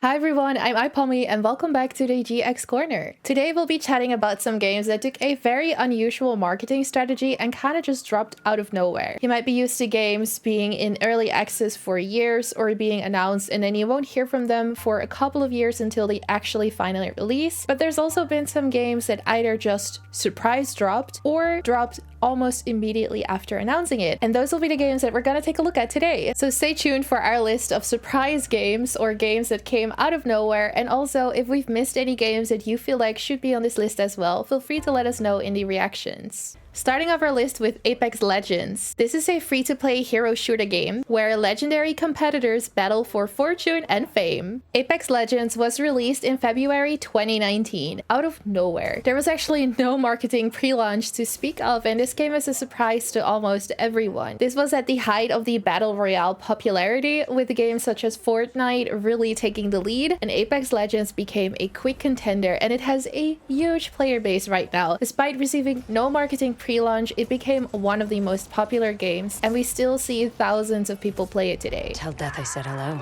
Hi everyone, I'm Aipommy and welcome back to the GX Corner. Today we'll be chatting about some games that took a very unusual marketing strategy and kind of just dropped out of nowhere. You might be used to games being in early access for years or being announced and then you won't hear from them for a couple of years until they actually finally release. But there's also been some games that either just surprise dropped or dropped almost immediately after announcing it. And those will be the games that we're gonna take a look at today. So stay tuned for our list of surprise games or games that came out of nowhere. And also, if we've missed any games that you feel like should be on this list as well, feel free to let us know in the reactions. Starting off our list with Apex Legends. This is a free-to-play hero shooter game where legendary competitors battle for fortune and fame. Apex Legends was released in February 2019, out of nowhere. There was actually no marketing pre-launch to speak of, and this came as a surprise to almost everyone. This was at the height of the Battle Royale popularity, with games such as Fortnite really taking the lead, and Apex Legends became a quick contender, and it has a huge player base right now. Despite receiving no marketing pre-launch, it became one of the most popular games, and we still see thousands of people play it today. Tell Death I said hello.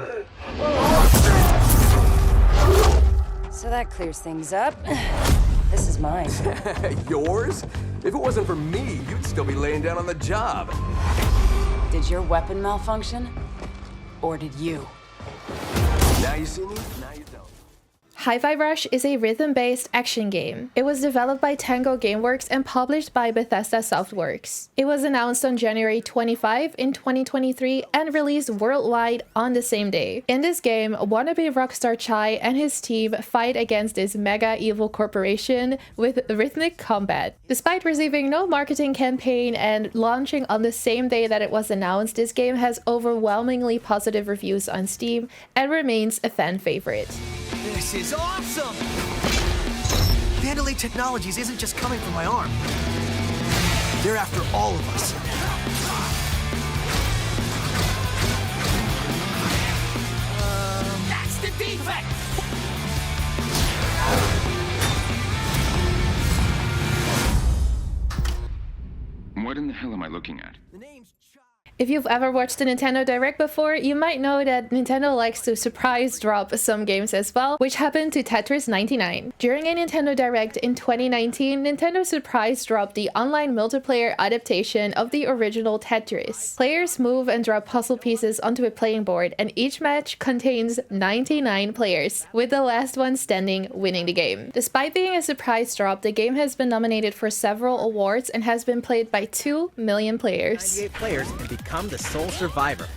So that clears things up. This is mine. Yours? If it wasn't for me, you'd still be laying down on the job. Did your weapon malfunction? Or did you? Now you see me, now you don't. Hi-Fi Rush is a rhythm-based action game. It was developed by Tango Gameworks and published by Bethesda Softworks. It was announced on January 25 in 2023 and released worldwide on the same day. In this game, wannabe rockstar Chai and his team fight against this mega evil corporation with rhythmic combat. Despite receiving no marketing campaign and launching on the same day that it was announced, this game has overwhelmingly positive reviews on Steam and remains a fan favorite. This is awesome! Vandalay Technologies isn't just coming for my arm. They're after all of us. That's the defect! What in the hell am I looking at? The name's Chai. If you've ever watched a Nintendo Direct before, you might know that Nintendo likes to surprise drop some games as well, which happened to Tetris 99. During a Nintendo Direct in 2019, Nintendo surprise dropped the online multiplayer adaptation of the original Tetris. Players move and drop puzzle pieces onto a playing board, and each match contains 99 players, with the last one standing winning the game. Despite being a surprise drop, the game has been nominated for several awards and has been played by 2 million players. 98 players and become the sole survivor.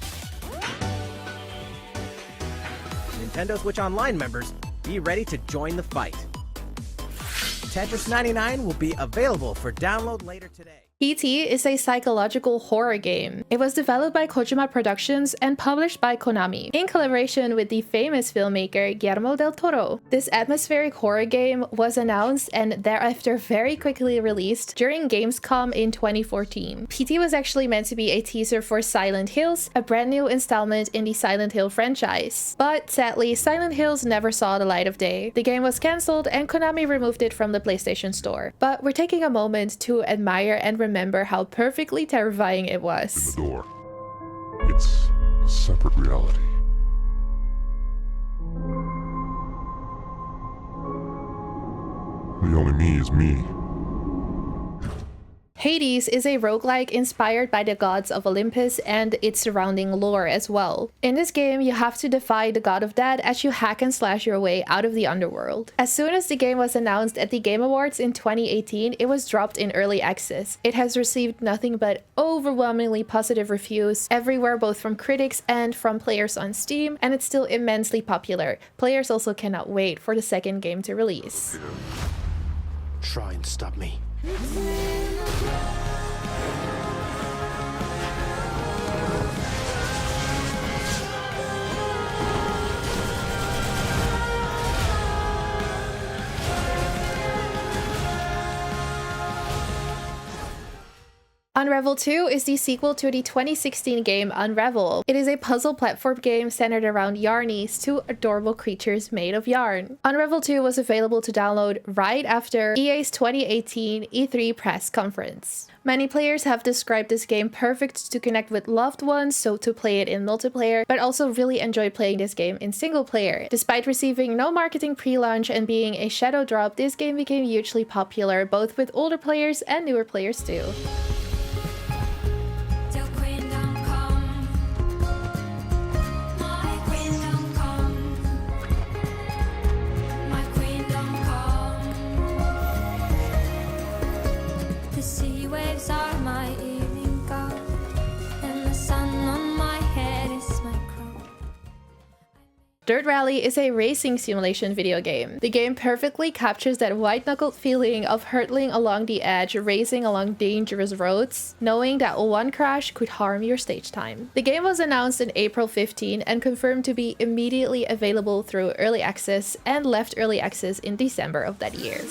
Nintendo Switch Online members, be ready to join the fight. Tetris 99 will be available for download later today. E.T. is a psychological horror game. It was developed by Kojima Productions and published by Konami, in collaboration with the famous filmmaker Guillermo del Toro. This atmospheric horror game was announced and thereafter very quickly released during Gamescom in 2014. PT was actually meant to be a teaser for Silent Hills, a brand new installment in the Silent Hill franchise. But sadly, Silent Hills never saw the light of day. The game was cancelled and Konami removed it from the PlayStation Store. But we're taking a moment to admire and remember how perfectly terrifying it was. The door. It's a separate reality. The only me is me. Hades is a roguelike inspired by the gods of Olympus and its surrounding lore as well. In this game, you have to defy the god of death as you hack and slash your way out of the underworld. As soon as the game was announced at the Game Awards in 2018, it was dropped in early access. It has received nothing but overwhelmingly positive reviews everywhere, both from critics and from players on Steam, and it's still immensely popular. Players also cannot wait for the second game to release. Try and stop me. Unravel 2 is the sequel to the 2016 game Unravel. It is a puzzle platform game centered around yarnies, two adorable creatures made of yarn. Unravel 2 was available to download right after EA's 2018 E3 press conference. Many players have described this game perfect to connect with loved ones, so to play it in multiplayer, but also really enjoy playing this game in single player. Despite receiving no marketing pre-launch and being a shadow drop, this game became hugely popular, both with older players and newer players too. Dirt Rally is a racing simulation video game. The game perfectly captures that white-knuckled feeling of hurtling along the edge, racing along dangerous roads, knowing that one crash could harm your stage time. The game was announced in April 15 and confirmed to be immediately available through early access and left early access in December of that year.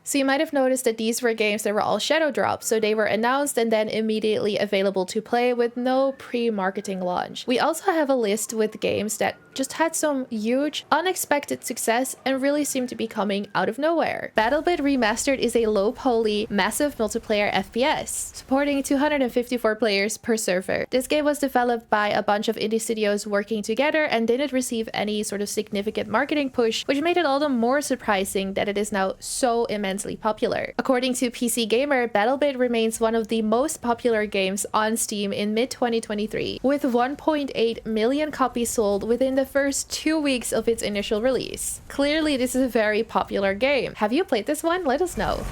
So you might have noticed that these were games that were all shadow drops, so they were announced and then immediately available to play with no pre-marketing launch. We also have a list with games that just had some huge, unexpected success and really seemed to be coming out of nowhere. BattleBit Remastered is a low-poly, massive multiplayer FPS, supporting 254 players per server. This game was developed by a bunch of indie studios working together and didn't receive any sort of significant marketing push, which made it all the more surprising that it is now so immensely popular. According to PC Gamer, BattleBit remains one of the most popular games on Steam in mid-2023, with 1.8 million copies sold within the first 2 weeks of its initial release. Clearly, this is a very popular game. Have you played this one? Let us know.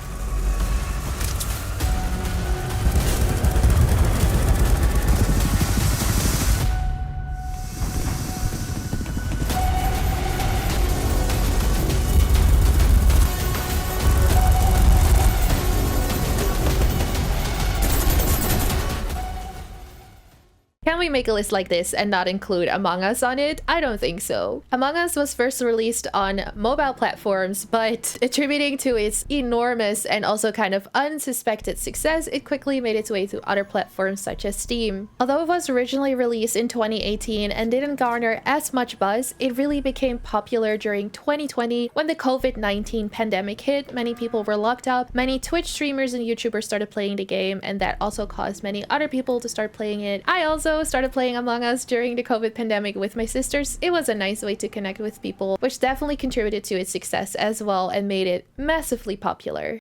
Can we make a list like this and not include Among Us on it? I don't think so. Among Us was first released on mobile platforms, but attributing to its enormous and also kind of unsuspected success, it quickly made its way to other platforms such as Steam. Although it was originally released in 2018 and didn't garner as much buzz, it really became popular during 2020 when the COVID-19 pandemic hit. Many people were locked up, many Twitch streamers and YouTubers started playing the game, and that also caused many other people to start playing it. I also started playing Among Us during the COVID pandemic with my sisters. It was a nice way to connect with people, which definitely contributed to its success as well and made it massively popular.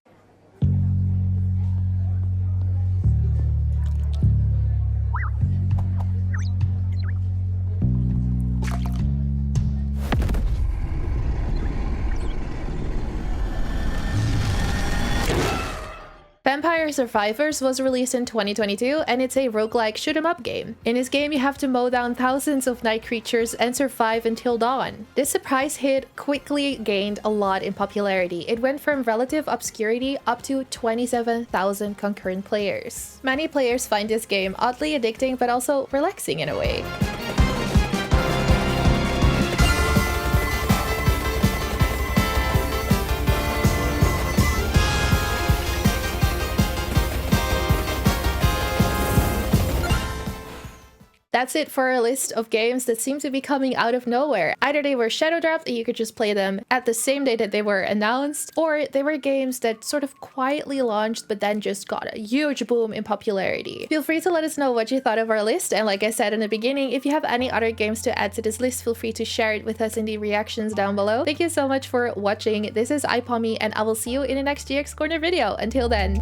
Vampire Survivors was released in 2022 and it's a roguelike shoot-'em-up game. In this game you have to mow down thousands of night creatures and survive until dawn. This surprise hit quickly gained a lot in popularity. It went from relative obscurity up to 27,000 concurrent players. Many players find this game oddly addicting but also relaxing in a way. That's it for a list of games that seem to be coming out of nowhere. Either they were shadow dropped and you could just play them at the same day that they were announced, or they were games that sort of quietly launched but then just got a huge boom in popularity. Feel free to let us know what you thought of our list, and like I said in the beginning, if you have any other games to add to this list, feel free to share it with us in the reactions down below. Thank you so much for watching. This is Aipommy and I will see you in the next GX Corner video. Until then.